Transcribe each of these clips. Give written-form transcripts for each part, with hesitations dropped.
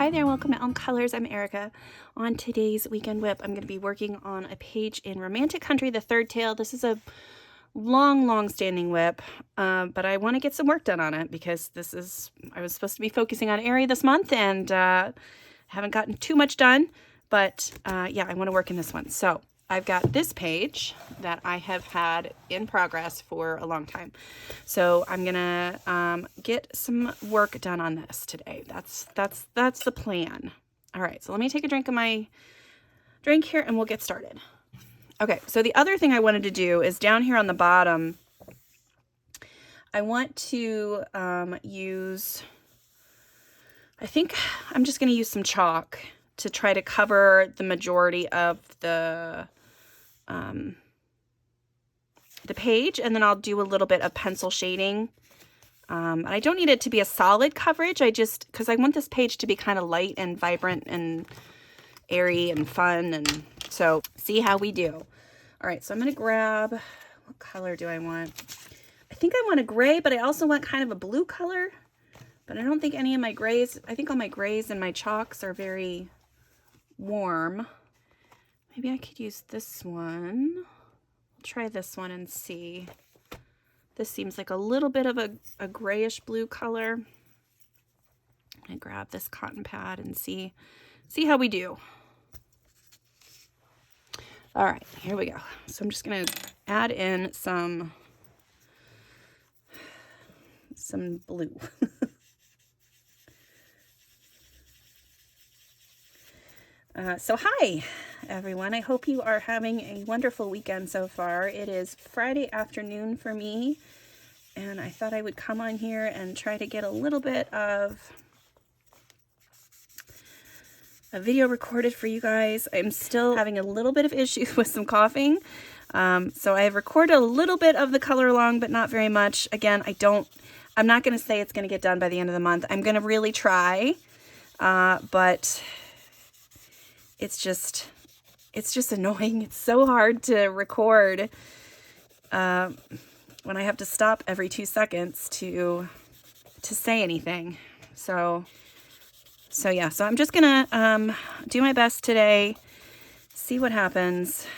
Hi there, welcome to Elm Colors. I'm Erica. On today's weekend whip, I'm going to be working on a page in Romantic Country, the third tale. This is a long standing whip, but I want to get some work done on it because I was supposed to be focusing on Eriy this month and haven't gotten too much done, but yeah, I want to work in this one. So I've got this page that I have had in progress for a long time. So I'm gonna get some work done on this today. That's the plan. All right, so let me take a drink of my drink here and we'll get started. Okay, so the other thing I wanted to do is down here on the bottom, I want to I think I'm just gonna use some chalk to try to cover the majority of the page, and then I'll do a little bit of pencil shading. I don't need it to be a solid coverage. Because I want this page to be kind of light and vibrant and airy and fun, and so see how we do. All right, so I'm gonna grab, what color do I want? I think I want a gray, but I also want kind of a blue color, but I don't think any of my grays, I think all my grays and my chalks are very warm. Maybe I could use this one. I'll try this one and see. This seems like a little bit of a grayish blue color. I'm gonna grab this cotton pad and see how we do. All right, here we go. So I'm just gonna add in some blue. So hi, everyone. I hope you are having a wonderful weekend so far. It is Friday afternoon for me, and I thought I would come on here and try to get a little bit of a video recorded for you guys. I'm still having a little bit of issues with some coughing. So I have recorded a little bit of the color along, but not very much. Again, I'm not going to say it's going to get done by the end of the month. I'm going to really try, but it's just annoying. It's so hard to record when I have to stop every 2 seconds to say anything. So yeah, so I'm just gonna do my best today, see what happens,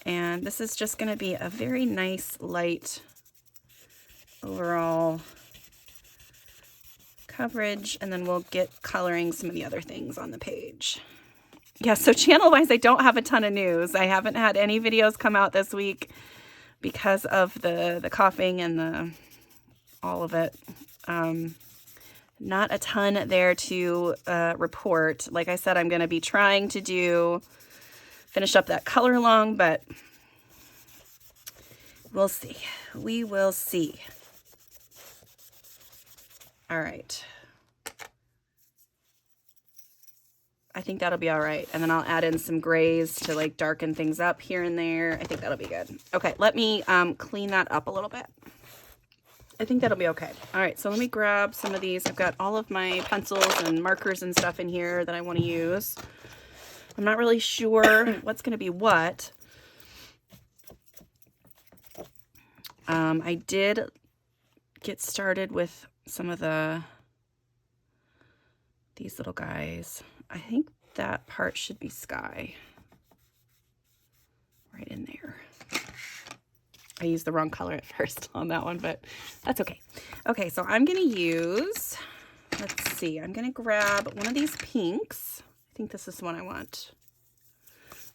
and this is just gonna be a very nice light overall coverage, and then we'll get coloring some of the other things on the page. Yeah, so channel-wise, I don't have a ton of news. I haven't had any videos come out this week because of the coughing and all of it. Not a ton there to report. Like I said, I'm going to be trying to finish up that color along, but we'll see. We will see. All right. I think that'll be all right. And then I'll add in some grays to like darken things up here and there. I think that'll be good. Okay, let me clean that up a little bit. I think that'll be okay. All right, so let me grab some of these. I've got all of my pencils and markers and stuff in here that I want to use. I'm not really sure what's going to be what. I did get started with some of these little guys. I think that part should be sky. Right in there. I used the wrong color at first on that one, but that's okay. Okay, so I'm going to use, let's see, I'm going to grab one of these pinks. I think this is the one I want.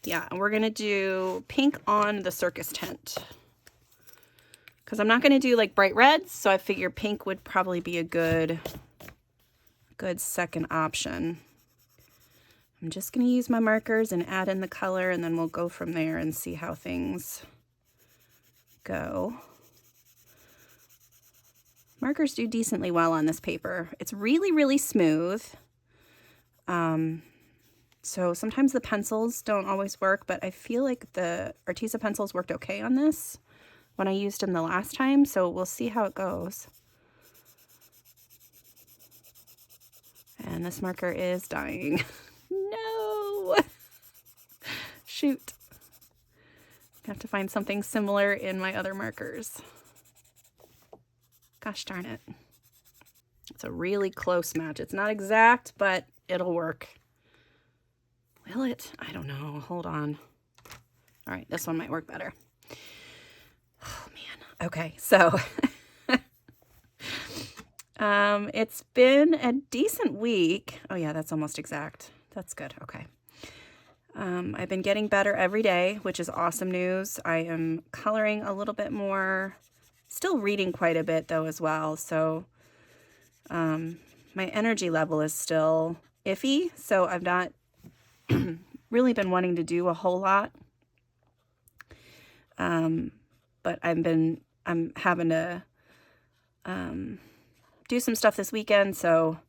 Yeah, and we're going to do pink on the circus tent. Because I'm not going to do like bright reds, so I figure pink would probably be a good second option. I'm just going to use my markers and add in the color, and then we'll go from there and see how things go. Markers do decently well on this paper. It's really smooth. So sometimes the pencils don't always work, but I feel like the Arteza pencils worked okay on this when I used them the last time, so we'll see how it goes. And this marker is dying. No! Shoot. I have to find something similar in my other markers. Gosh darn it. It's a really close match. It's not exact, but it'll work. Will it? I don't know. Hold on. All right, this one might work better. Oh, man. Okay, so it's been a decent week. Oh, yeah, that's almost exact. That's good. Okay. I've been getting better every day, which is awesome news. I am coloring a little bit more. Still reading quite a bit, though, as well. So my energy level is still iffy, so I've not really been wanting to do a whole lot. But I'm having to do some stuff this weekend, so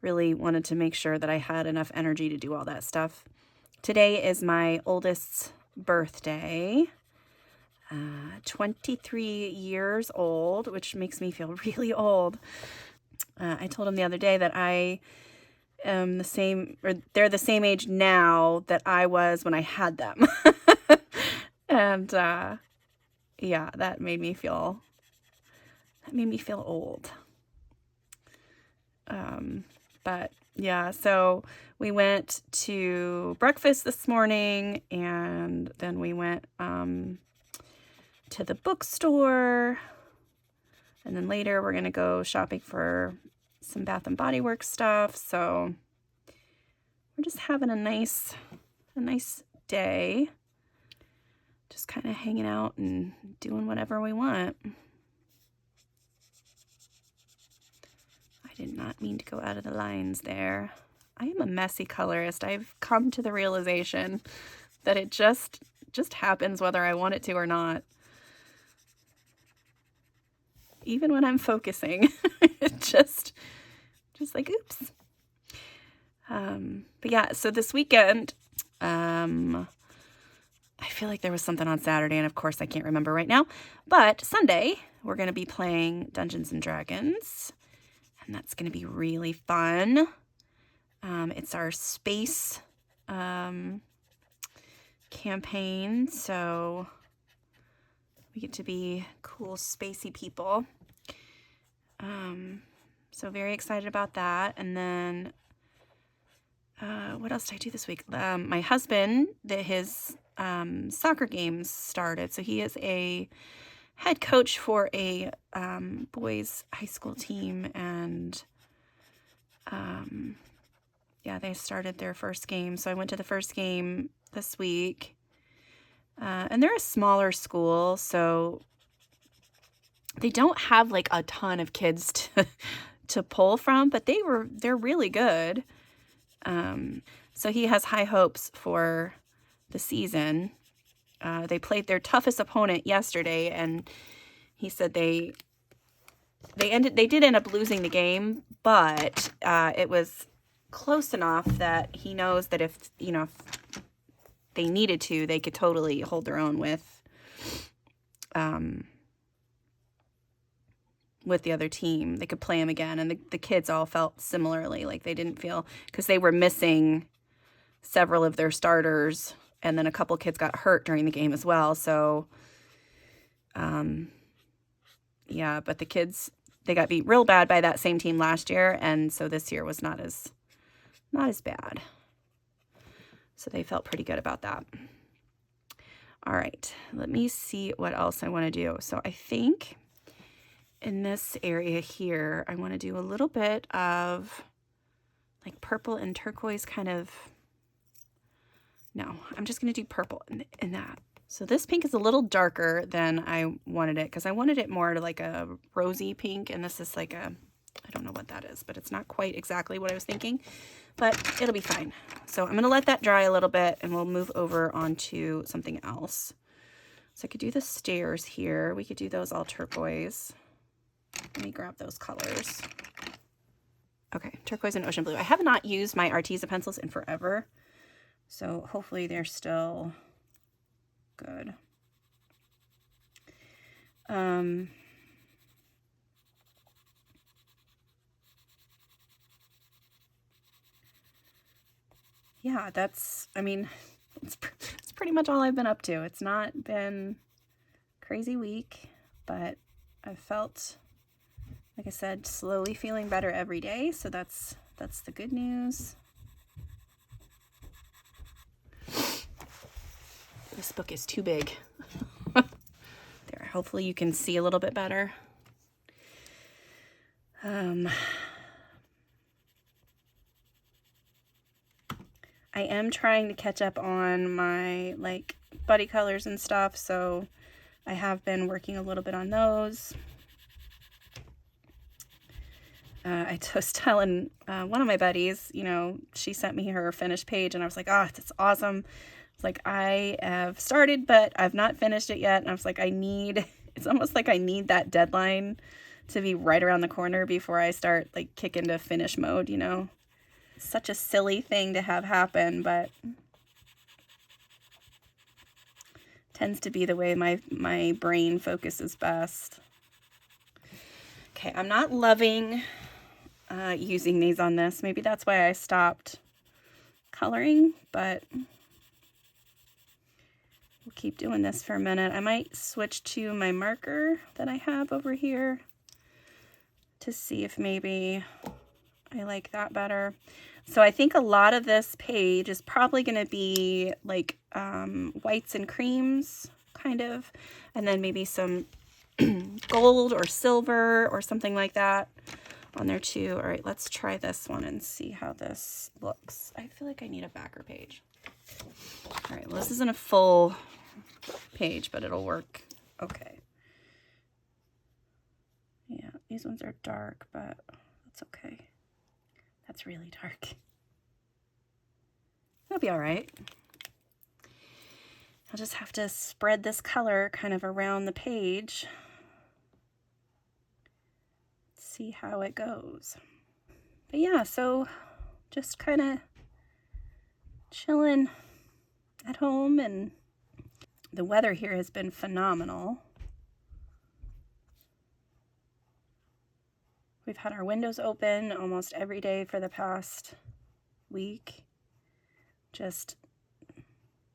really wanted to make sure that I had enough energy to do all that stuff. Today is my oldest's birthday, 23 years old, which makes me feel really old. I told him the other day that I am the same, or they're the same age now that I was when I had them. And yeah, that made me feel old. But yeah, so we went to breakfast this morning, and then we went to the bookstore, and then later we're gonna go shopping for some Bath and Body Works stuff. So we're just having a nice day, just kind of hanging out and doing whatever we want. I did not mean to go out of the lines there. I am a messy colorist. I've come to the realization that it just happens whether I want it to or not. Even when I'm focusing, it just like, oops. But yeah, so this weekend, I feel like there was something on Saturday, and of course I can't remember right now. But Sunday, we're going to be playing Dungeons and Dragons. And that's going to be really fun. It's our space campaign, so we get to be cool, spacey people. So very excited about that. And then, what else did I do this week? My husband, his soccer games started. So he is a head coach for a boys high school team, and yeah, they started their first game. So I went to the first game this week, and they're a smaller school, so they don't have like a ton of kids to pull from, but they're really good. So he has high hopes for the season. They played their toughest opponent yesterday, and he said they did end up losing the game, but it was close enough that he knows that if they needed to, they could totally hold their own with the other team. They could play them again, and the kids all felt similarly, like they didn't feel, because they were missing several of their starters. And then a couple kids got hurt during the game as well. So, yeah, but the kids, they got beat real bad by that same team last year. And so this year was not as bad. So they felt pretty good about that. All right, let me see what else I want to do. So I think in this area here, I want to do a little bit of like purple and turquoise kind of. No, I'm just going to do purple in that. So this pink is a little darker than I wanted it, because I wanted it more to like a rosy pink, and this is like I don't know what that is, but it's not quite exactly what I was thinking, but it'll be fine. So I'm going to let that dry a little bit, and we'll move over onto something else. So I could do the stairs here. We could do those all turquoise. Let me grab those colors. Okay, turquoise and ocean blue. I have not used my Arteza pencils in forever, so hopefully they're still good. Yeah, that's, I mean, it's pretty much all I've been up to. It's not been a crazy week, but I've felt, like I said, slowly feeling better every day. So that's the good news. this book is too big. There, hopefully you can see a little bit better. I am trying to catch up on my like buddy colors and stuff, so I have been working a little bit on those. I was telling one of my buddies, you know, she sent me her finished page and I was like, oh, that's awesome. It's like, I have started, but I've not finished it yet. And I was like, it's almost like I need that deadline to be right around the corner before I start like kick into finish mode, you know. It's such a silly thing to have happen, but tends to be the way my brain focuses best. Okay, I'm not loving using these on this. Maybe that's why I stopped coloring, but we'll keep doing this for a minute. I might switch to my marker that I have over here to see if maybe I like that better. So I think a lot of this page is probably going to be like whites and creams, kind of, and then maybe some gold or silver or something like that on there too. All right, let's try this one and see how this looks. I feel like I need a backer page. All right, well, this isn't a full page, but it'll work. Okay. Yeah, these ones are dark, but that's okay. That's really dark. It'll be all right. I'll just have to spread this color kind of around the page. See how it goes. But yeah, so just kind of chilling at home, and the weather here has been phenomenal. We've had our windows open almost every day for the past week. Just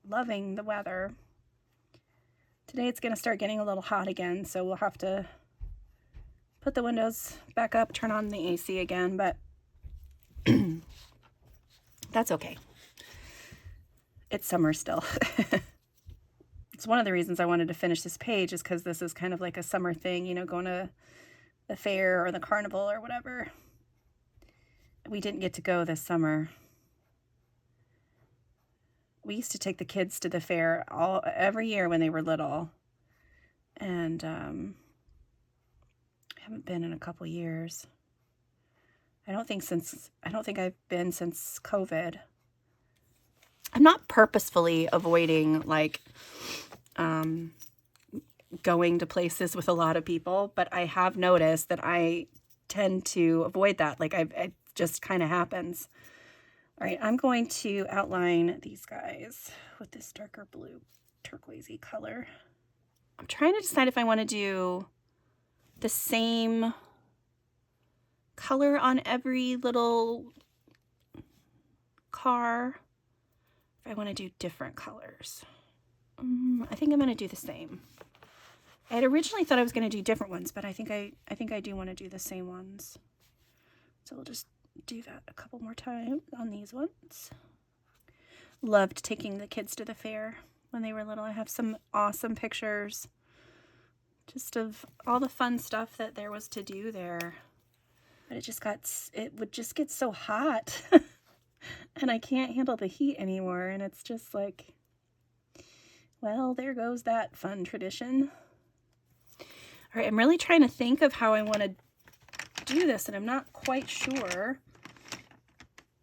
loving the weather. Today it's going to start getting a little hot again, so we'll have to put the windows back up, turn on the AC again, but that's okay. It's summer still. It's one of the reasons I wanted to finish this page, is because this is kind of like a summer thing, you know, going to the fair or the carnival or whatever. We didn't get to go this summer. We used to take the kids to the fair every year when they were little, and I haven't been in a couple years. I don't think I've been since COVID. I'm not purposefully avoiding like going to places with a lot of people, but I have noticed that I tend to avoid that. Like it just kind of happens. All right, I'm going to outline these guys with this darker blue turquoisey color. I'm trying to decide if I want to do the same color on every little car, if I want to do different colors. I think I'm going to do the same. I had originally thought I was going to do different ones, but I think I do want to do the same ones. So we'll just do that a couple more times on these ones. Loved taking the kids to the fair when they were little. I have some awesome pictures just of all the fun stuff that there was to do there. But it would just get so hot and I can't handle the heat anymore. And it's just like, well, there goes that fun tradition. All right, I'm really trying to think of how I want to do this, and I'm not quite sure.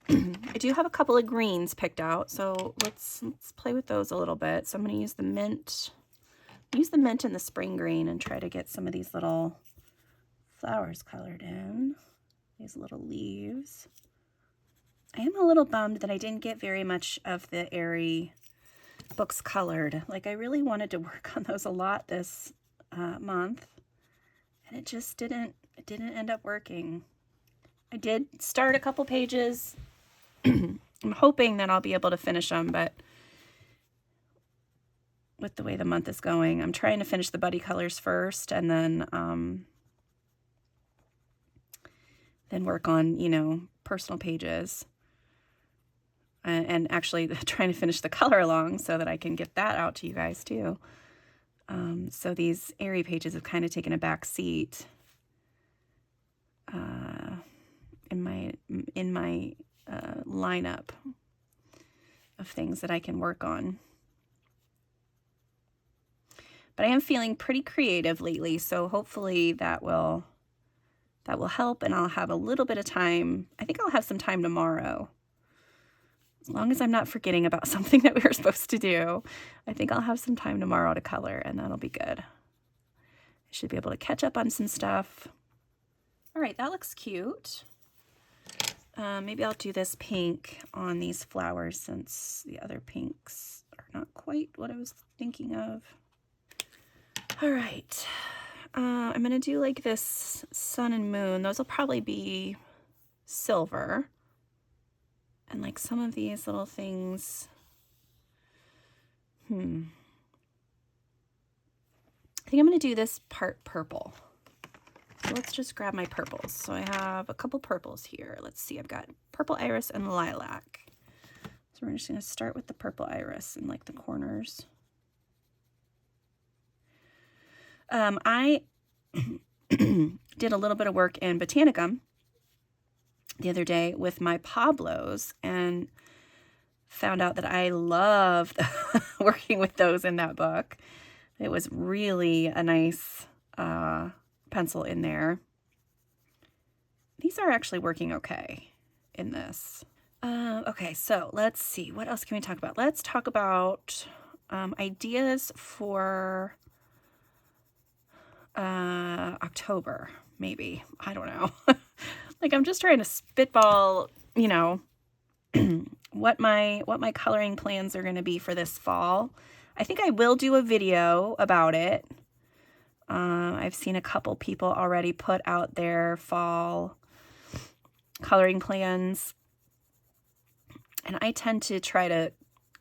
I do have a couple of greens picked out, so let's play with those a little bit. So I'm going to use the mint. Use the mint and the spring green and try to get some of these little flowers colored in. These little leaves. I am a little bummed that I didn't get very much of the Eriy books colored. Like, I really wanted to work on those a lot this month, and it just didn't end up working. I did start a couple pages. I'm hoping that I'll be able to finish them, but with the way the month is going, I'm trying to finish the buddy colors first, and then work on, you know, personal pages. and actually trying to finish the color along so that I can get that out to you guys too. So these Eriy pages have kind of taken a back seat in my lineup of things that I can work on. But I am feeling pretty creative lately, so hopefully that will help, and I'll have a little bit of time. I think I'll have some time tomorrow. As long as I'm not forgetting about something that we were supposed to do, I think I'll have some time tomorrow to color, and that'll be good. I should be able to catch up on some stuff. All right, that looks cute. Maybe I'll do this pink on these flowers since the other pinks are not quite what I was thinking of. All right, I'm gonna do like this sun and moon. Those will probably be silver. And like some of these little things, I think I'm gonna do this part purple. So let's just grab my purples. So I have a couple purples here. Let's see, I've got purple iris and lilac. So we're just gonna start with the purple iris in like the corners. I did a little bit of work in Botanicum the other day with my Pablos and found out that I loved working with those in that book. It was really a nice pencil in there. These are actually working okay in this. Okay, so let's see. What else can we talk about? Let's talk about ideas for October, maybe. I don't know. Like, I'm just trying to spitball, you know, what my coloring plans are going to be for this fall. I think I will do a video about it. I've seen a couple people already put out their fall coloring plans. And I tend to try to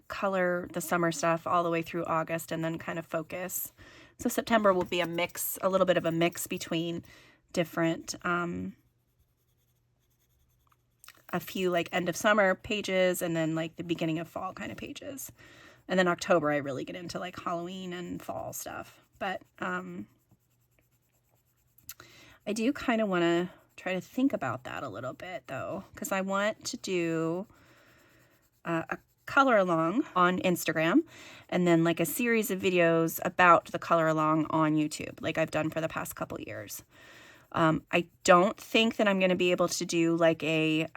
color the summer stuff all the way through August and then kind of focus. So September will be a mix, a little bit of a mix between different, a few like end of summer pages and then like the beginning of fall kind of pages. And then October, I really get into like Halloween and fall stuff. But I do kind of want to try to think about that a little bit though, because I want to do a color along on Instagram and then like a series of videos about the color along on YouTube, like I've done for the past couple years. I don't think that I'm going to be able to do like a,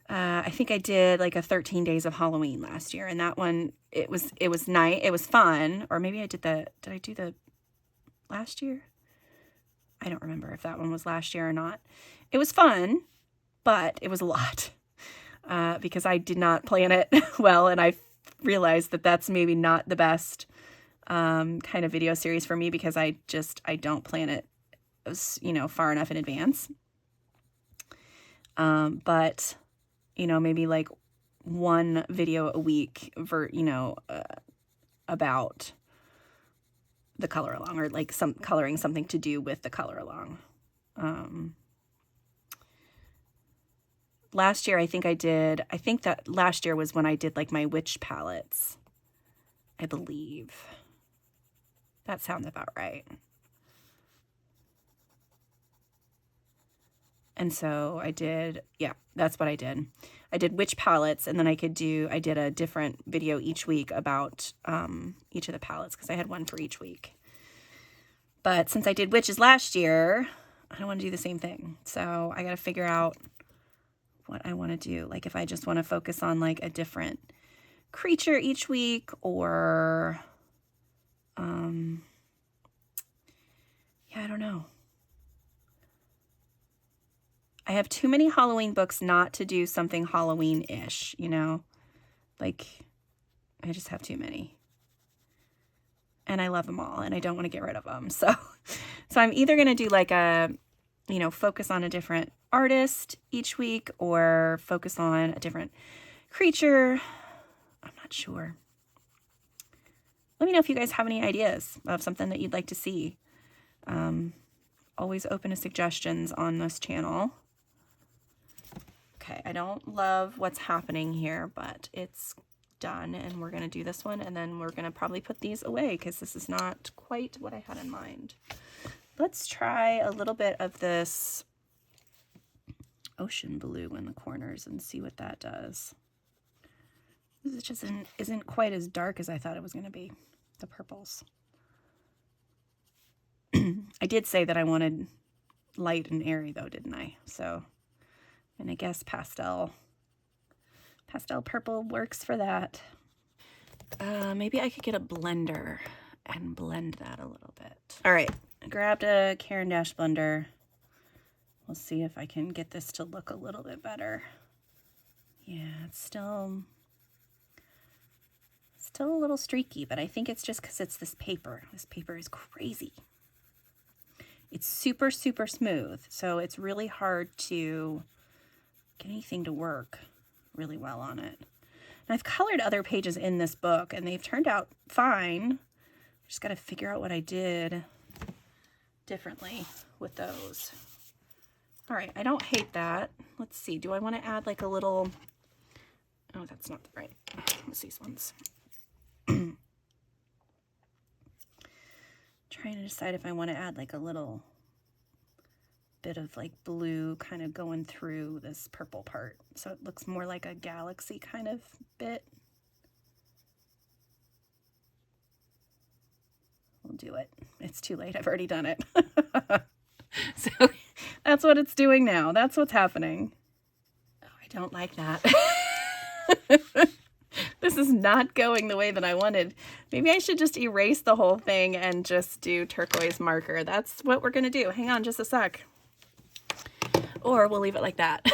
I think I did like a 13 days of Halloween last year, and that one, it was nice. It was fun. Or maybe I did I do the last year? I don't remember if that one was last year or not. It was fun, but it was a lot, because I did not plan it well. And I realized that that's maybe not the best, kind of video series for me, because I don't plan it, you know, far enough in advance. But, you know, maybe like one video a week for, you know, about the color along, or like some coloring something to do with the color along. Last year, I think that last year was when I did like my witch palettes, I believe. That sounds about right. And so I did, yeah, that's what I did. I did witch palettes, and then I did a different video each week about each of the palettes, because I had one for each week. But since I did witches last year, I don't want to do the same thing. So I got to figure out what I want to do. Like if I just want to focus on like a different creature each week, or, yeah, I don't know. I have too many Halloween books not to do something Halloween-ish, you know? Like, I just have too many. And I love them all, and I don't want to get rid of them. So I'm either going to do like a, you know, focus on a different artist each week, or focus on a different creature. I'm not sure. Let me know if you guys have any ideas of something that you'd like to see. Always open to suggestions on this channel. Okay, I don't love what's happening here, but it's done, and we're going to do this one, and then we're going to probably put these away because this is not quite what I had in mind. Let's try a little bit of this ocean blue in the corners and see what that does. This just isn't quite as dark as I thought it was going to be, the purples. I did say that I wanted light and airy though, didn't I? So, and I guess pastel purple works for that. Maybe I could get a blender and blend that a little bit. All right, I grabbed a Caran d'Ache blender. We'll see if I can get this to look a little bit better. Yeah, it's still a little streaky, but I think it's just because it's this paper. This paper is crazy. It's super, super smooth, so it's really hard to get anything to work really well on it. And I've colored other pages in this book, and they've turned out fine. Just got to figure out what I did differently with those. All right, I don't hate that. Let's see, do I want to add like a little, oh, that's not the right, what's these ones? Trying to decide if I want to add like a little bit of like blue kind of going through this purple part, so it looks more like a galaxy kind of bit. We'll do it. It's too late. I've already done it. So that's what it's doing now. That's what's happening. Oh, I don't like that. This is not going the way that I wanted. Maybe I should just erase the whole thing and just do turquoise marker. That's what we're going to do. Hang on just a sec. Or we'll leave it like that.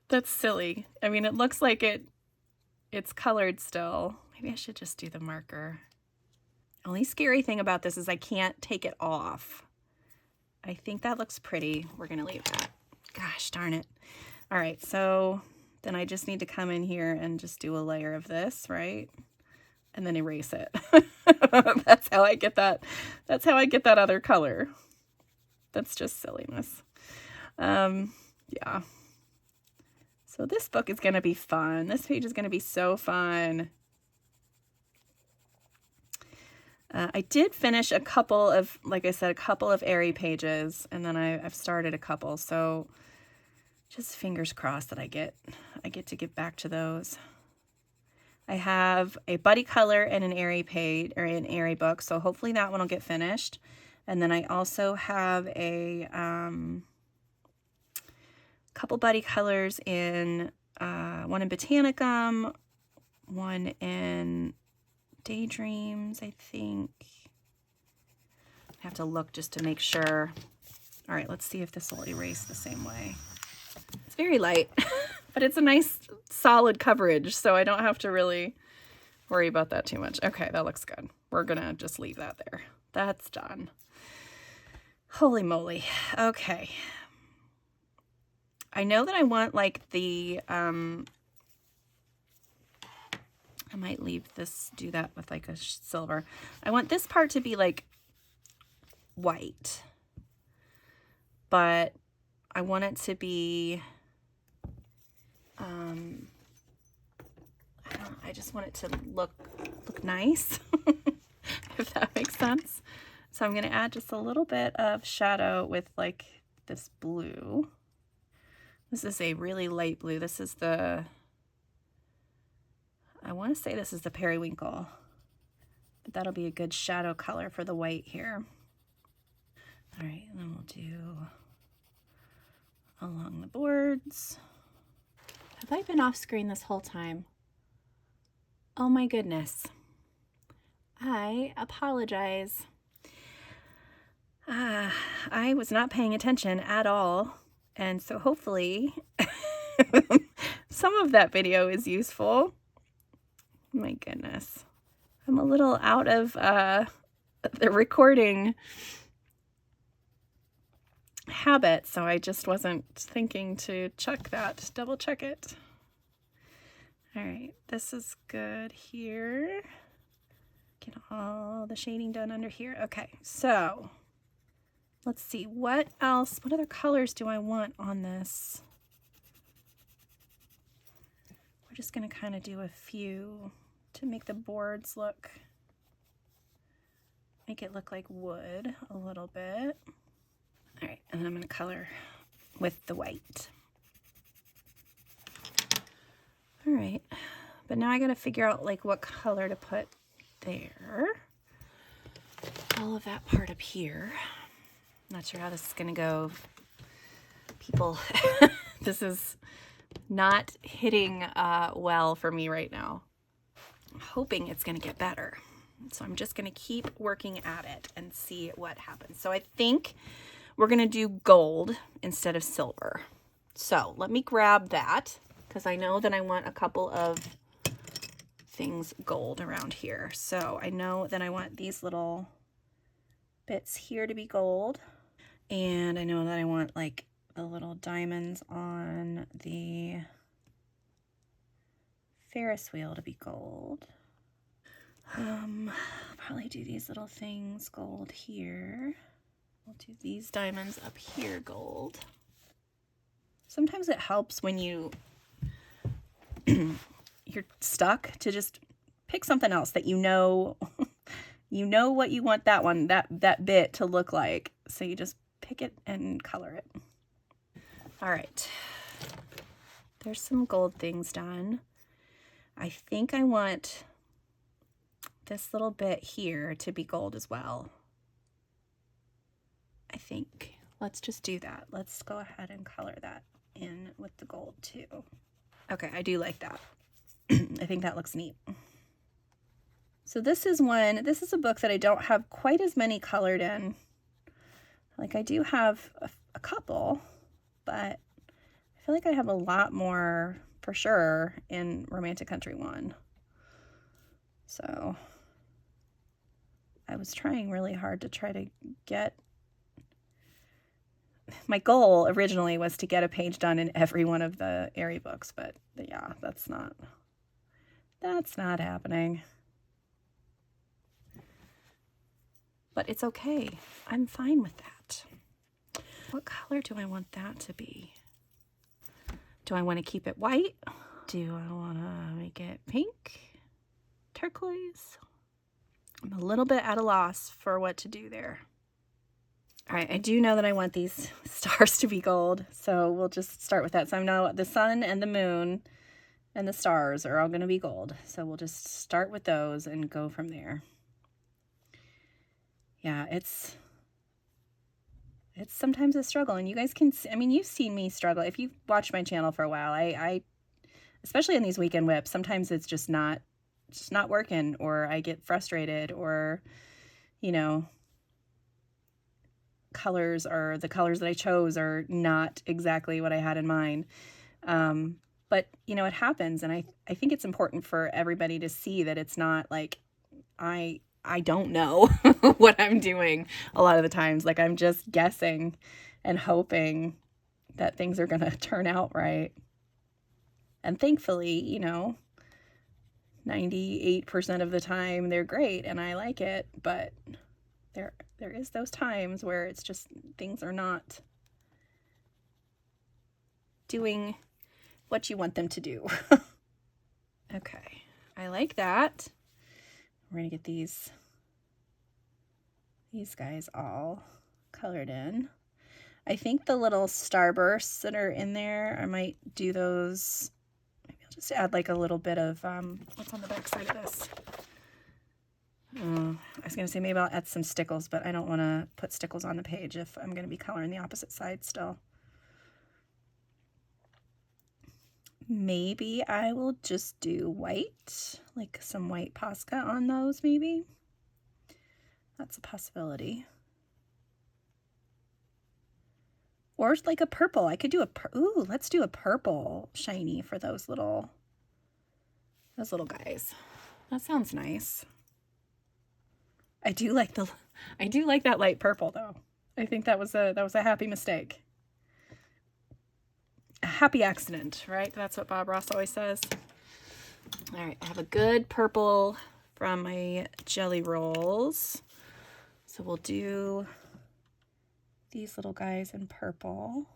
That's silly. I mean, it looks like it's colored still. Maybe I should just do the marker. Only scary thing about this is I can't take it off. I think that looks pretty. We're going to leave that. Gosh darn it. All right, so then I just need to come in here and just do a layer of this, right? And then erase it. That's how I get that. That's how I get that other color. That's just silliness. Yeah. So this book is going to be fun. This page is going to be so fun. I did finish a couple of, like I said, a couple of Eriy pages, and then I've started a couple. So just fingers crossed that I get to get back to those. I have a buddy color and an Eriy page, or an Eriy book, so hopefully that one will get finished. And then I also have a couple buddy colors in one in Botanicum, one in Daydreams, I think. I have to look just to make sure. All right, let's see if this will erase the same way. It's very light, but it's a nice solid coverage, so I don't have to really worry about that too much. Okay, that looks good. We're gonna just leave that there. That's done. Holy moly. Okay. I know that I want like the, I might leave this, do that with like a silver. I want this part to be like white, but I want it to be, I just want it to look nice, if that makes sense. So I'm going to add just a little bit of shadow with like this blue. This is a really light blue. This is the, I want to say this is the periwinkle, but that'll be a good shadow color for the white here. All right, and then we'll do along the boards. Have I been off screen this whole time? Oh my goodness. I apologize. I was not paying attention at all, and so hopefully some of that video is useful. My goodness. I'm a little out of the recording habit, so I just wasn't thinking to check that, double check it. All right, this is good here. Get all the shading done under here. Okay, so Let's see, what else, what other colors do I want on this? We're just gonna kind of do a few to make the boards look, make it look like wood a little bit. All right, and then I'm gonna color with the white. All right, but now I gotta figure out like what color to put there. All of that part up here. Not sure how this is gonna go. People, this is not hitting well for me right now. I'm hoping it's gonna get better. So I'm just gonna keep working at it and see what happens. So I think we're gonna do gold instead of silver. So let me grab that because I know that I want a couple of things gold around here. So I know that I want these little bits here to be gold. And I know that I want like the little diamonds on the Ferris wheel to be gold. Probably do these little things gold here. We'll do these diamonds up here gold. Sometimes it helps when you're stuck to just pick something else that you know you know what you want that bit to look like. So you just pick it and color it. All right. There's some gold things done. I think I want this little bit here to be gold as well. I think. Let's just do that. Let's go ahead and color that in with the gold too. Okay, I do like that. I think that looks neat. So this is a book that I don't have quite as many colored in. Like I do have a couple, but I feel like I have a lot more for sure in Romantic Country 1. So I was trying really hard to try to get, my goal originally was to get a page done in every one of the Eriy books, but yeah, that's not happening. But it's okay. I'm fine with that. What color do I want that to be? Do I want to keep it white? Do I want to make it pink? Turquoise? I'm a little bit at a loss for what to do there. All right, I do know that I want these stars to be gold, so we'll just start with that. So I know the sun and the moon and the stars are all going to be gold. So we'll just start with those and go from there. Yeah, it's sometimes a struggle, and you guys can see, I mean, you've seen me struggle. If you've watched my channel for a while, I especially in these weekend whips, sometimes it's just not working, or I get frustrated, or, you know, the colors that I chose are not exactly what I had in mind. But, you know, it happens, and I think it's important for everybody to see that it's not like I don't know what I'm doing a lot of the times. Like I'm just guessing and hoping that things are going to turn out right. And thankfully, you know, 98% of the time they're great and I like it, but there is those times where it's just things are not doing what you want them to do. Okay, I like that. We're going to get these guys all colored in. I think the little starbursts that are in there, I might do those. Maybe I'll just add like a little bit of, what's on the back side of this? I was going to say maybe I'll add some stickles, but I don't want to put stickles on the page if I'm going to be coloring the opposite side still. Maybe I will just do white, like some white Posca on those maybe. That's a possibility. Or like a purple. I could do ooh, let's do a purple shiny for those little guys. That sounds nice. I do like that light purple though. I think that was a happy mistake. A happy accident, right? That's what Bob Ross always says. All right, I have a good purple from my jelly rolls. So we'll do these little guys in purple.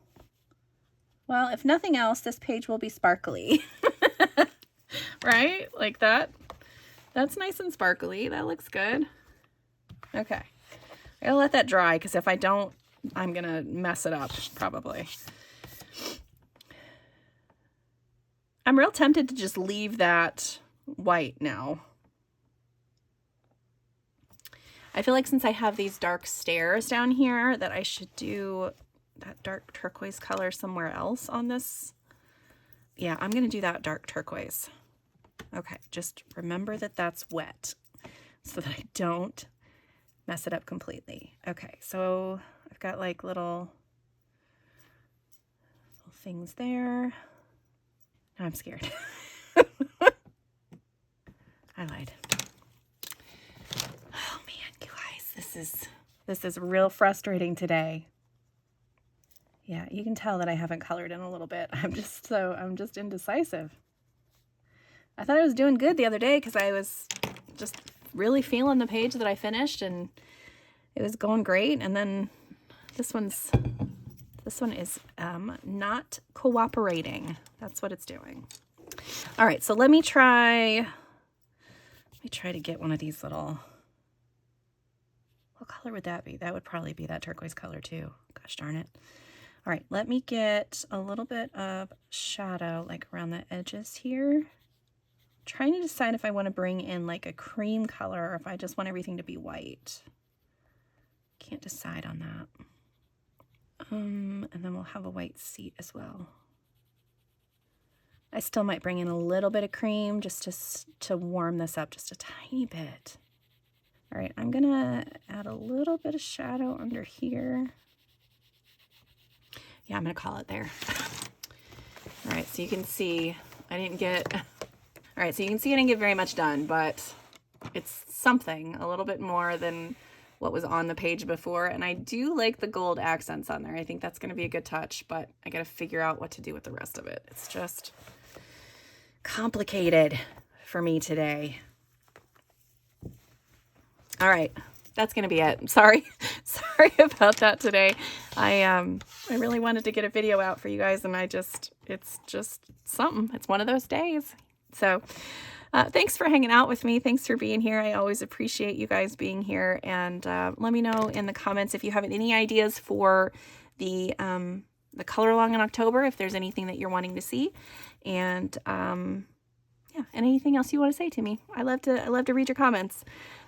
Well, if nothing else, this page will be sparkly. Right? Like that. That's nice and sparkly. That looks good. Okay. I'll let that dry because if I don't, I'm going to mess it up probably. I'm real tempted to just leave that white now. I feel like since I have these dark stairs down here that I should do that dark turquoise color somewhere else on this. Yeah, I'm going to do that dark turquoise. Okay, just remember that that's wet so that I don't mess it up completely. Okay, so I've got like little things there. Now I'm scared. I lied. Oh man, you guys, this is real frustrating today. Yeah, you can tell that I haven't colored in a little bit. I'm just indecisive. I thought I was doing good the other day because I was just really feeling the page that I finished and it was going great. And then this one is not cooperating. That's what it's doing. All right, so let me try to get one of these little, what color would that be? That would probably be that turquoise color too. Gosh darn it. All right, let me get a little bit of shadow like around the edges here. Trying to decide if I want to bring in like a cream color or if I just want everything to be white. Can't decide on that. And then we'll have a white seat as well. I still might bring in a little bit of cream just to warm this up just a tiny bit. All right, I'm gonna add a little bit of shadow under here. Yeah, I'm gonna call it there. All right, so you can see I didn't get very much done, but it's something, a little bit more than what was on the page before. And I do like the gold accents on there. I think that's going to be a good touch, but I got to figure out what to do with the rest of it. It's just complicated for me today. All right, that's going to be it. Sorry about that today. I really wanted to get a video out for you guys, and it's just something. It's one of those days. So thanks for hanging out with me. Thanks for being here. I always appreciate you guys being here. And let me know in the comments if you have any ideas for the color along in October, if there's anything that you're wanting to see. And yeah, and anything else you want to say to me. I love to read your comments.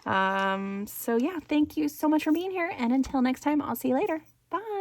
So yeah, thank you so much for being here. And until next time, I'll see you later. Bye.